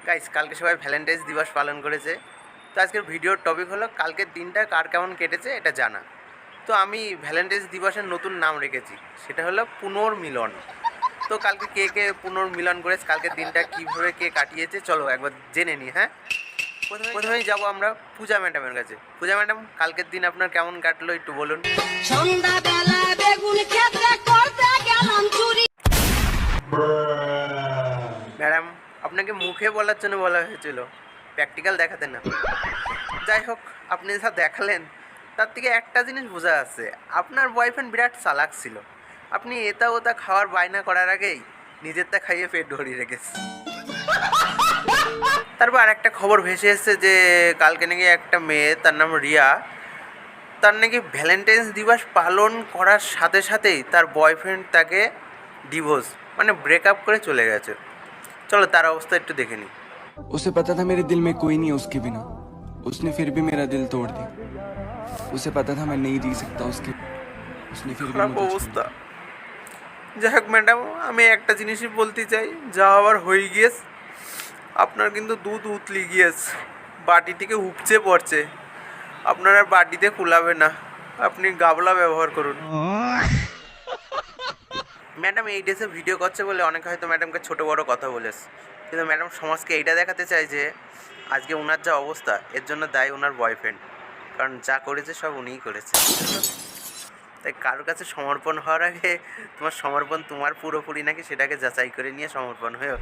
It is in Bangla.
গাইস, কালকে সবাই ভ্যালেন্টাইন্স দিবস পালন করেছে। তো আজকের ভিডিওর টপিক হলো কালকের দিনটা কার কেমন কেটেছে এটা জানা। তো আমি ভ্যালেন্টাইন্স দিবসের নতুন নাম রেখেছি, সেটা হলো পুনর্মিলন। তো কালকে কে কে পুনর্মিলন করেছে, কালকের দিনটা কীভাবে কে কাটিয়েছে, চলো একবার জেনে নিই। হ্যাঁ, প্রথমেই যাবো আমরা পূজা ম্যাডামের কাছে। পূজা ম্যাডাম, কালকের দিন আপনার কেমন কাটলো একটু বলুন। সন্ধ্যাবেলা বেগুন খেতে করতে গেলাম চুরি। ম্যাডাম, আপনাকে মুখে বলার জন্য বলা হয়েছিল, প্র্যাকটিক্যাল দেখাতে না। যাই হোক, আপনি যা দেখালেন তার থেকে একটা জিনিস বোঝা যাচ্ছে, আপনার বয়ফ্রেন্ড বিরাট চালাক ছিল। আপনি এটা ওটা খাওয়ার বায়না করার আগেই নিজেরটা খাইয়ে পেট ভরিয়ে রেখেছে। তারপর আর একটা খবর ভেসে এসেছে যে কালকে নাকি একটা মেয়ে, তার নাম রিয়া, তার নাকি ভ্যালেন্টাইন্স দিবস পালন করার সাথে সাথেই তার বয়ফ্রেন্ড তাকে ডিভোর্স মানে ব্রেকআপ করে চলে গেছে। চলো তার অবস্থা একটু দেখে নিই। उसे पता था मेरे दिल में कोई नहीं है उसके बिना, उसने फिर भी मेरा दिल तोड़ दिया। उसे पता था मैं नहीं जी सकता उसके, उसने फिर भी খারাপ मुझे অবস্থা। যাই হোক ম্যাডাম, আমি একটা জিনিসই বলতে চাই, যা আবার হয়ে গিয়েছে, আপনার কিন্তু দুধ উতলি গিয়েছে, বাটি থেকে উপচে পড়ছে। আপনার আর বাটিতে কুলাবে না, আপনি গাবলা ব্যবহার করুন। ম্যাডাম এই ড্রেসে ভিডিও করছে বলে অনেকে হয়তো ম্যাডামকে ছোটো বড়ো কথা বলেছে, কিন্তু ম্যাডাম সমাজকে এইটা দেখাতে চায় যে আজকে ওনার যা অবস্থা এর জন্য দায়ী ওনার বয়ফ্রেন্ড, কারণ যা করেছে সব উনিই করেছে। তাই কারোর কাছে সমর্পণ হওয়ার আগে তোমার সমর্পণ তোমার পুরোপুরি নাকি সেটাকে যাচাই করে নিয়ে সমর্পণ হয়েও।